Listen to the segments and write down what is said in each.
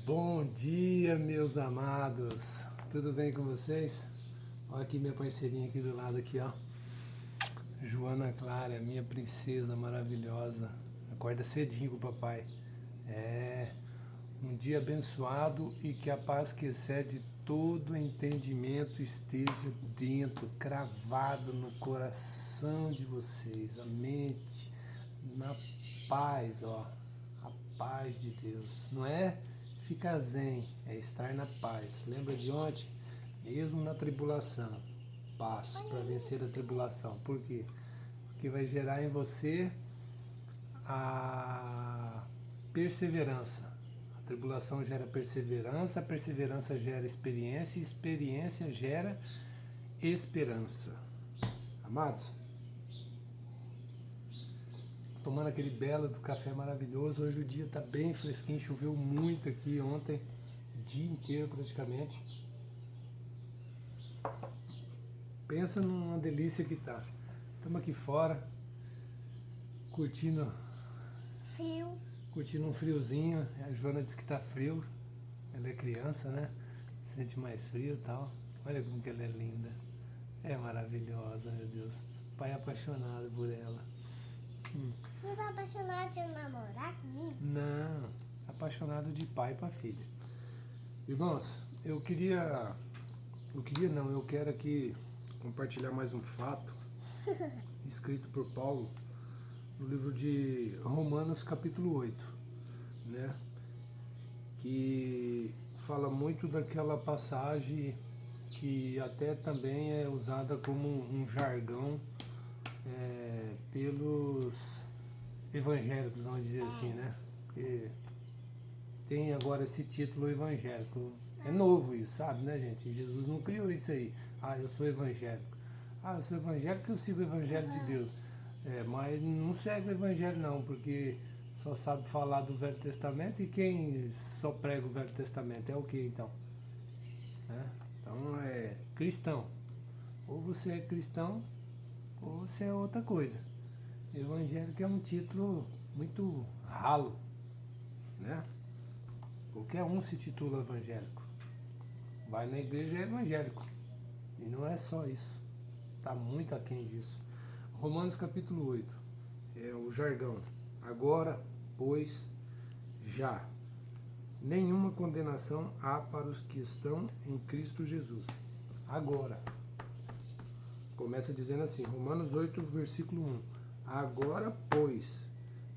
Bom dia, meus amados. Tudo bem com vocês? Olha aqui minha parceirinha aqui do lado aqui, ó. Joana Clara, minha princesa maravilhosa. Acorda cedinho com o papai. É um dia abençoado e que a paz que excede todo entendimento esteja dentro, cravado no coração de vocês, a mente, na paz, ó. A paz de Deus, não é ficar zen, é estar na paz. Lembra de ontem? Mesmo na tribulação, paz para vencer a tribulação. Por quê? Porque vai gerar em você a perseverança. A tribulação gera perseverança, a perseverança gera experiência, e experiência gera esperança. Amados, tomando aquele belo do café maravilhoso. Hoje o dia está bem fresquinho, choveu muito aqui ontem, o dia inteiro praticamente. Pensa numa delícia que tá. Estamos aqui fora, curtindo um friozinho. A Joana disse que tá frio, ela é criança, né? Sente mais frio e tal. Olha como que ela é linda, é maravilhosa, meu Deus. O pai é apaixonado por ela. Você tá apaixonado de namorar comigo? Não, apaixonado de pai para filha. Irmãos, eu quero aqui compartilhar mais um fato escrito por Paulo no livro de Romanos capítulo 8, né? Que fala muito daquela passagem que até também é usada como um jargão pelos evangélicos, vamos dizer assim, né? Porque tem agora esse título evangélico. É novo isso, sabe, né, gente? Jesus não criou isso aí. Ah, eu sou evangélico. Ah, eu sou evangélico e eu sigo o evangelho de Deus. Mas não segue o evangelho não, porque só sabe falar do Velho Testamento, e quem só prega o Velho Testamento é o que então? Então é cristão. Ou você é cristão, ou você é outra coisa. Evangélico é um título muito ralo, né? Qualquer um se titula evangélico. Vai na igreja é evangélico. E não é só isso. Está muito aquém disso. Romanos capítulo 8. É o jargão. Agora, pois, já nenhuma condenação há para os que estão em Cristo Jesus. Agora. Começa dizendo assim, Romanos 8, versículo 1. Agora, pois,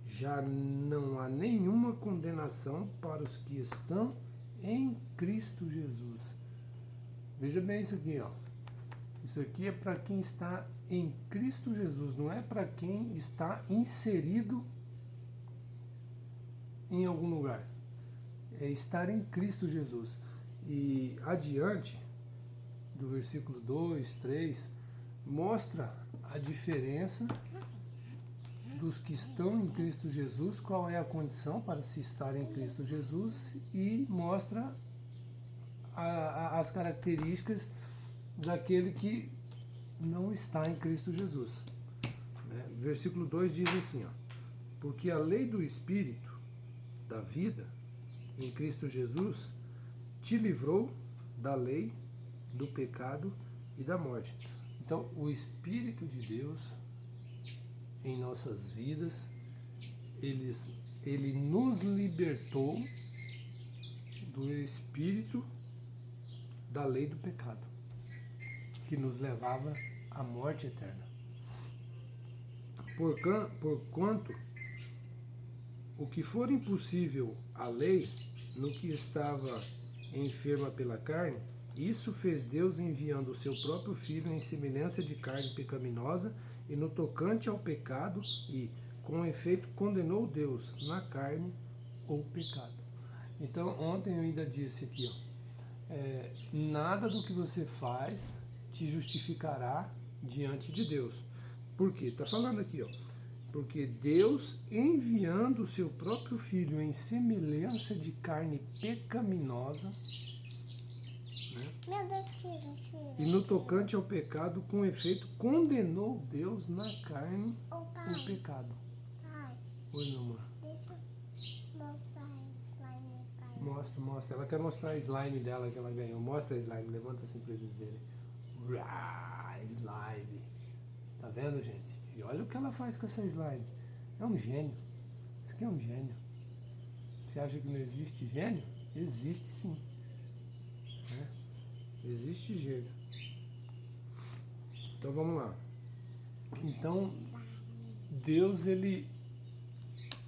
já não há nenhuma condenação para os que estão em Cristo Jesus. Veja bem isso aqui, ó. Isso aqui é para quem está em Cristo Jesus, não é para quem está inserido em algum lugar. É estar em Cristo Jesus. E adiante, do versículo 2, 3, mostra a diferença dos que estão em Cristo Jesus, qual é a condição para se estar em Cristo Jesus, e mostra as características daquele que não está em Cristo Jesus. Versículo 2 diz assim, ó, porque a lei do Espírito da vida em Cristo Jesus te livrou da lei, do pecado e da morte. Então, o Espírito de Deus em nossas vidas, ele nos libertou do espírito da lei do pecado, que nos levava à morte eterna. Porquanto o que for impossível à lei, no que estava enferma pela carne, isso fez Deus enviando o seu próprio Filho em semelhança de carne pecaminosa, e no tocante ao pecado, e com efeito condenou Deus na carne o pecado. Então ontem eu ainda disse aqui, ó, nada do que você faz te justificará diante de Deus. Por quê? Está falando aqui, ó, porque Deus, enviando o seu próprio Filho em semelhança de carne pecaminosa, né? Meu Deus, tira. E no tocante ao pecado, com efeito, condenou Deus na carne o pecado. Pai, Oi, meu amor. deixa eu mostrar isso lá em meu pai. Mostra. Ela quer mostrar a slime dela que ela ganhou. Mostra a slime, levanta assim pra eles verem. Uau, slime. Tá vendo, gente? E olha o que ela faz com essa slime. É um gênio. Isso aqui é um gênio. Você acha que não existe gênio? Existe sim. Né? Existe gênio. Então vamos lá. Então, Deus, ele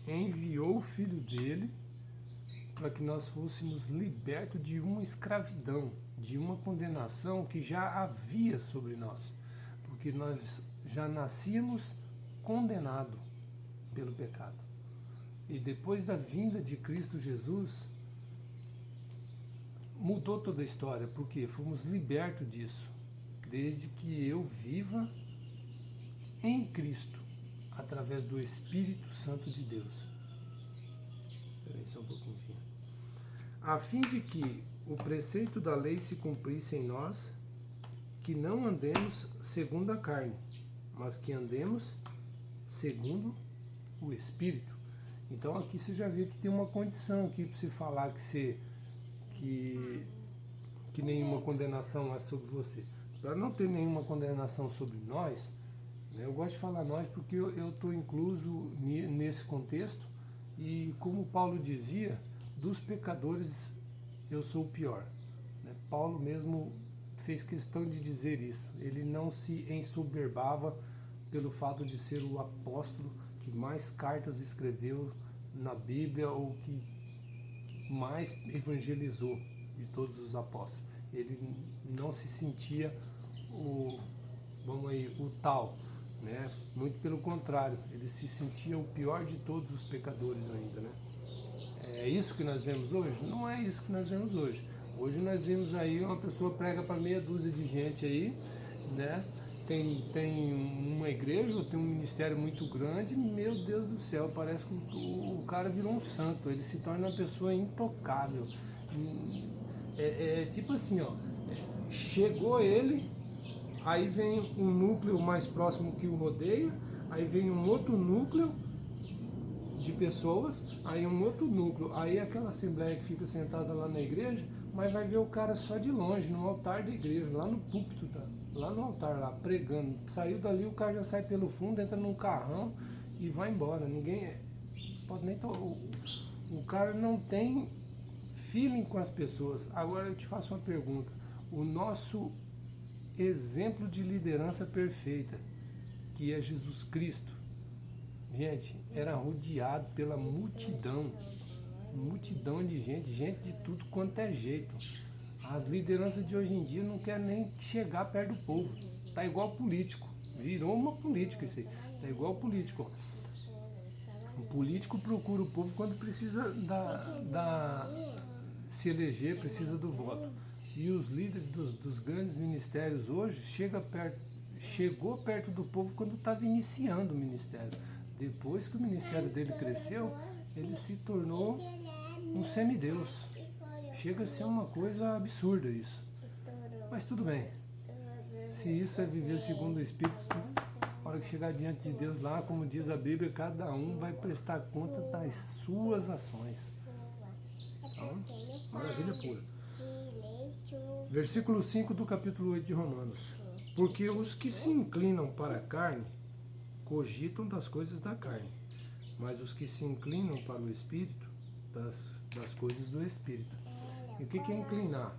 enviou o Filho dele para que nós fôssemos libertos de uma escravidão, de uma condenação que já havia sobre nós, porque nós já nascíamos condenados pelo pecado. E depois da vinda de Cristo Jesus, mudou toda a história, porque fomos libertos disso, desde que eu viva em Cristo, através do Espírito Santo de Deus. Espera aí só um pouquinho. A fim de que o preceito da lei se cumprisse em nós, que não andemos segundo a carne, mas que andemos segundo o Espírito. Então aqui você já vê que tem uma condição aqui para você falar que nenhuma condenação é sobre você. Para não ter nenhuma condenação sobre nós, né, eu gosto de falar nós porque eu estou incluso nesse contexto, e como Paulo dizia, dos pecadores eu sou o pior. Né? Paulo mesmo fez questão de dizer isso. Ele não se ensoberbava pelo fato de ser o apóstolo que mais cartas escreveu na Bíblia ou que mais evangelizou de todos os apóstolos. Ele não se sentia o tal, né? Muito pelo contrário, ele se sentia o pior de todos os pecadores ainda, né? É isso que nós vemos hoje? Não é isso que nós vemos hoje. Hoje nós vemos aí uma pessoa prega para meia dúzia de gente aí, né? Tem uma igreja, ou tem um ministério muito grande, meu Deus do céu, parece que o cara virou um santo, ele se torna uma pessoa intocável. Tipo assim, ó, chegou ele, aí vem um núcleo mais próximo que o rodeia, aí vem um outro núcleo de pessoas, aí um outro núcleo, aí aquela assembleia que fica sentada lá na igreja, mas vai ver o cara só de longe, no altar da igreja, lá no púlpito, lá no altar, lá pregando. Saiu dali, o cara já sai pelo fundo, entra num carrão e vai embora. Ninguém pode nem o cara não tem feeling com as pessoas. Agora eu te faço uma pergunta. O nosso exemplo de liderança perfeita, que é Jesus Cristo, gente, era rodeado pela multidão de gente de tudo quanto é jeito. As lideranças de hoje em dia não querem nem chegar perto do povo. Tá igual político. Virou uma política isso aí. Tá igual político. O político procura o povo quando precisa se eleger, precisa do voto. E os líderes dos grandes ministérios hoje chegou perto do povo quando estava iniciando o ministério. Depois que o ministério dele cresceu, ele se tornou um semideus. Chega a ser uma coisa absurda isso. Mas tudo bem. Se isso é viver segundo o Espírito, na hora que chegar diante de Deus lá, como diz a Bíblia, cada um vai prestar conta das suas ações. Então, maravilha pura. Versículo 5 do capítulo 8 de Romanos. Porque os que se inclinam para a carne cogitam das coisas da carne, mas os que se inclinam para o Espírito, das coisas do Espírito. E o que é inclinar?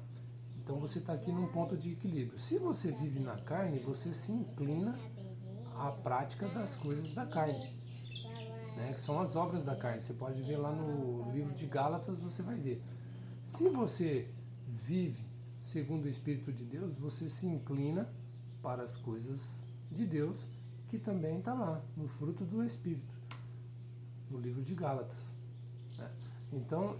Então você está aqui num ponto de equilíbrio. Se você vive na carne, você se inclina à prática das coisas da carne, né, que são as obras da carne. Você pode ver lá no livro de Gálatas, você vai ver. Se você vive segundo o Espírito de Deus, você se inclina para as coisas de Deus, que também está lá, no fruto do Espírito, no livro de Gálatas. Né? Então,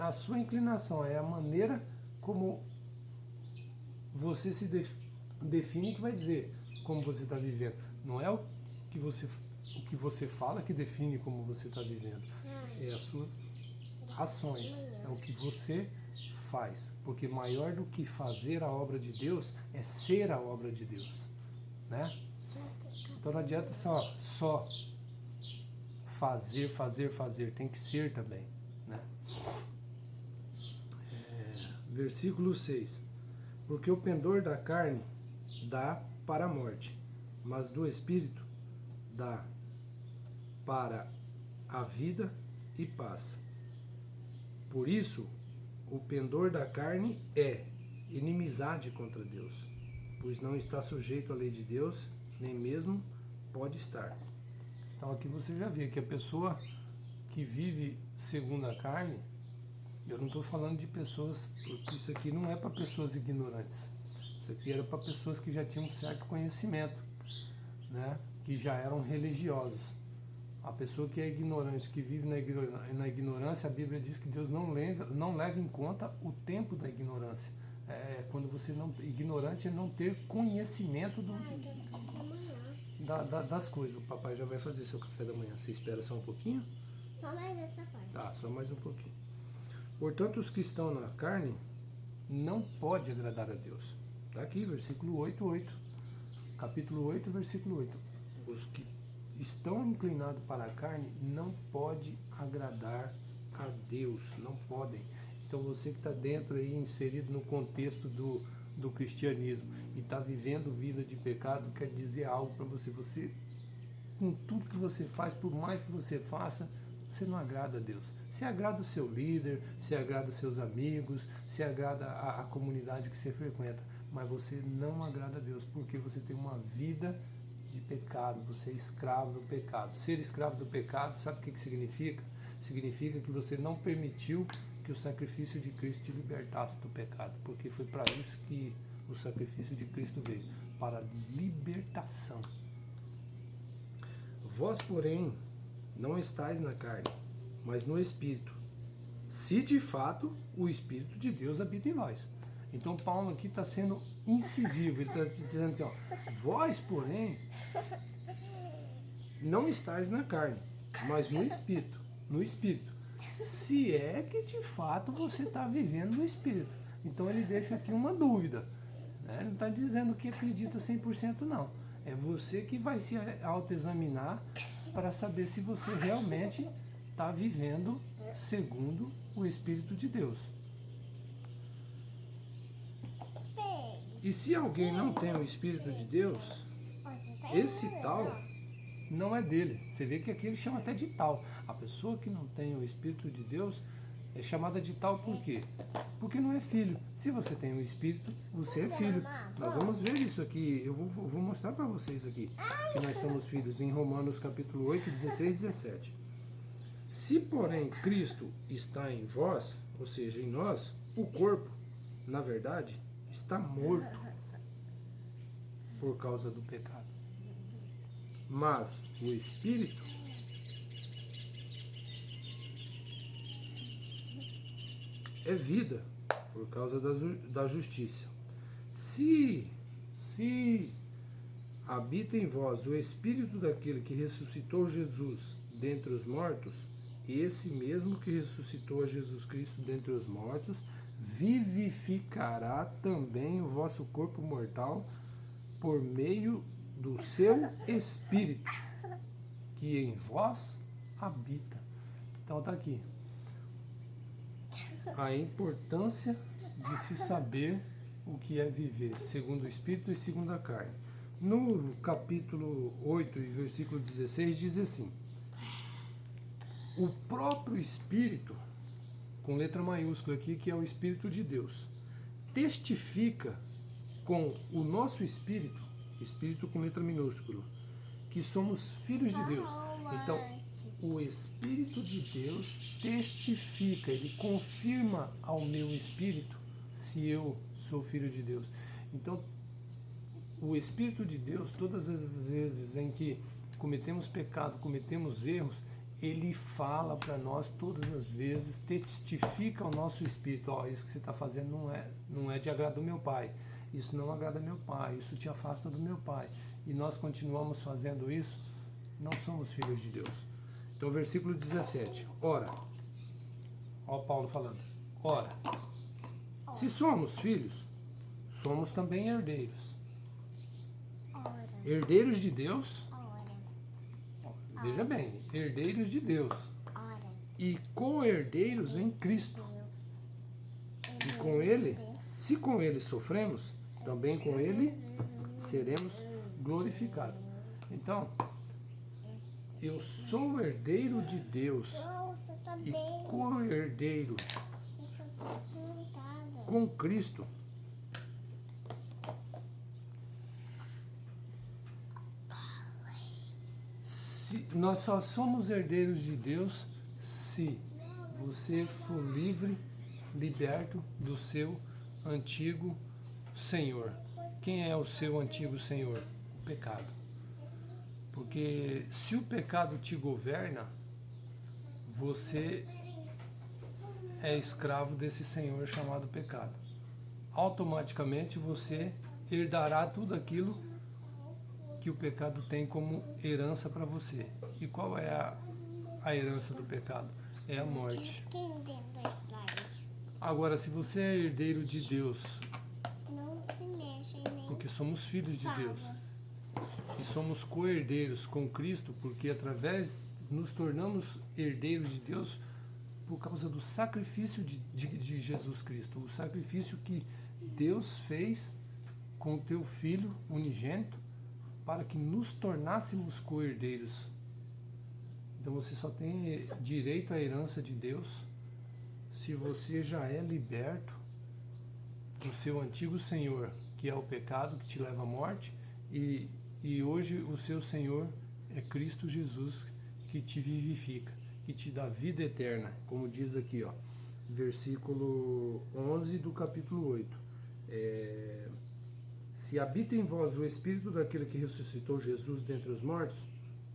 a sua inclinação é a maneira como você se define, que vai dizer como você está vivendo. Não é o que você fala que define como você está vivendo. É as suas ações, é o que você faz. Porque maior do que fazer a obra de Deus é ser a obra de Deus. Né? Então não adianta só fazer, tem que ser também. Né? versículo 6. Porque o pendor da carne dá para a morte, mas do Espírito dá para a vida e paz. Por isso, o pendor da carne é inimizade contra Deus, pois não está sujeito à lei de Deus, nem mesmo pode estar. Então aqui você já vê que a pessoa que vive segundo a carne, eu não estou falando de pessoas, porque isso aqui não é para pessoas ignorantes. Isso aqui era para pessoas que já tinham um certo conhecimento, né? Que já eram religiosos. A pessoa que é ignorante, que vive na ignorância, a Bíblia diz que Deus não leva em conta o tempo da ignorância. Quando você não... Ignorante é não ter conhecimento das coisas. O papai já vai fazer seu café da manhã. Você espera só um pouquinho? Só mais essa parte. Tá, só mais um pouquinho. Portanto, os que estão na carne não podem agradar a Deus. Está aqui, versículo 8:8. Capítulo 8, versículo 8. Os que estão inclinados para a carne não podem agradar a Deus. Não podem. Então você que está dentro aí, inserido no contexto do cristianismo e está vivendo vida de pecado, quer dizer algo para você. Você, com tudo que você faz, por mais que você faça, você não agrada a Deus. Você agrada o seu líder, você agrada os seus amigos, você agrada a comunidade que você frequenta, mas você não agrada a Deus, porque você tem uma vida de pecado, você é escravo do pecado. Ser escravo do pecado, sabe o que significa? Significa que você não permitiu que o sacrifício de Cristo te libertasse do pecado, porque foi para isso que o sacrifício de Cristo veio, para libertação. Vós, porém, não estáis na carne, mas no Espírito, se de fato o Espírito de Deus habita em vós. Então Paulo aqui está sendo incisivo, ele está dizendo assim, ó, vós, porém, não estáis na carne, mas no Espírito, se é que de fato você está vivendo no Espírito. Então ele deixa aqui uma dúvida, né? Ele não está dizendo que acredita 100% não, é você que vai se autoexaminar para saber se você realmente está vivendo segundo o Espírito de Deus. E se alguém não tem o Espírito de Deus, esse tal não é dele. Você vê que aqui ele chama até de tal. A pessoa que não tem o Espírito de Deus é chamada de tal por quê? Porque não é filho. Se você tem o Espírito, você é filho. Nós vamos ver isso aqui. Eu vou mostrar para vocês aqui que nós somos filhos em Romanos capítulo 8, 16 e 17. Se, porém, Cristo está em vós, ou seja, em nós, o corpo, na verdade, está morto por causa do pecado. Mas o Espírito é vida por causa da justiça. Se habita em vós o Espírito daquele que ressuscitou Jesus dentre os mortos, esse mesmo que ressuscitou a Jesus Cristo dentre os mortos, vivificará também o vosso corpo mortal por meio do seu Espírito, que em vós habita. Então está aqui a importância de se saber o que é viver segundo o Espírito e segundo a carne. No capítulo 8 e versículo 16 diz assim: o próprio Espírito, com letra maiúscula aqui, que é o Espírito de Deus, testifica com o nosso Espírito, Espírito com letra minúscula, que somos filhos de Deus. Então, o Espírito de Deus testifica, ele confirma ao meu Espírito se eu sou filho de Deus. Então, o Espírito de Deus, todas as vezes em que cometemos pecado, cometemos erros, ele fala para nós todas as vezes, testifica ao nosso espírito, ó, isso que você está fazendo não é de agrado do meu pai, isso não agrada meu pai, isso te afasta do meu pai, e nós continuamos fazendo isso, não somos filhos de Deus. Então versículo 17, ora, ó Paulo falando, ora, se somos filhos, somos também herdeiros. Herdeiros de Deus. Veja bem, herdeiros de Deus e co-herdeiros em Cristo. com ele, se com ele sofremos, também com ele seremos glorificados. Então, eu sou herdeiro de Deus Nossa, tá e bem. co-herdeiro Você só tá sentada. com Cristo. Nós só somos herdeiros de Deus se você for livre, liberto do seu antigo senhor. Quem é o seu antigo senhor? O pecado. Porque se o pecado te governa, você é escravo desse senhor chamado pecado. Automaticamente você herdará tudo aquilo que o pecado tem como herança para você. E qual é a herança do pecado? É a morte. Entendendo a slide. Agora, se você é herdeiro de Deus, Não se mexe nem porque somos filhos de fala. Deus, e somos co-herdeiros com Cristo, porque através nos tornamos herdeiros de Deus por causa do sacrifício de Jesus Cristo, o sacrifício que Deus fez com o teu Filho unigênito para que nos tornássemos co-herdeiros. Então você só tem direito à herança de Deus se você já é liberto do seu antigo senhor, que é o pecado que te leva à morte, e hoje o seu Senhor é Cristo Jesus, que te vivifica, que te dá vida eterna, como diz aqui, ó, versículo 11 do capítulo 8. Se habita em vós o Espírito daquele que ressuscitou Jesus dentre os mortos,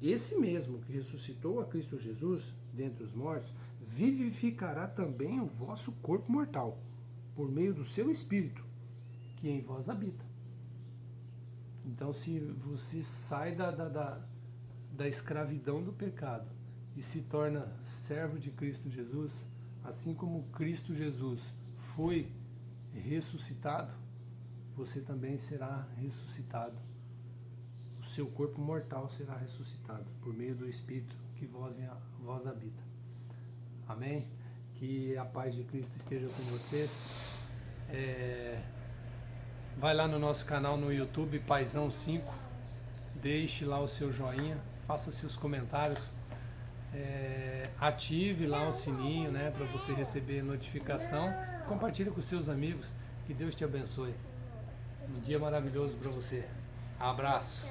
esse mesmo que ressuscitou a Cristo Jesus dentre os mortos, vivificará também o vosso corpo mortal, por meio do seu Espírito, que em vós habita. Então, se você sai da escravidão do pecado e se torna servo de Cristo Jesus, assim como Cristo Jesus foi ressuscitado, você também será ressuscitado. O seu corpo mortal será ressuscitado por meio do Espírito que vós habita. Amém? Que a paz de Cristo esteja com vocês. Vai lá no nosso canal no YouTube, Paizão 5. Deixe lá o seu joinha, faça seus comentários. Ative lá o sininho, né, para você receber notificação. Compartilhe com seus amigos. Que Deus te abençoe. Um dia maravilhoso para você. Abraço.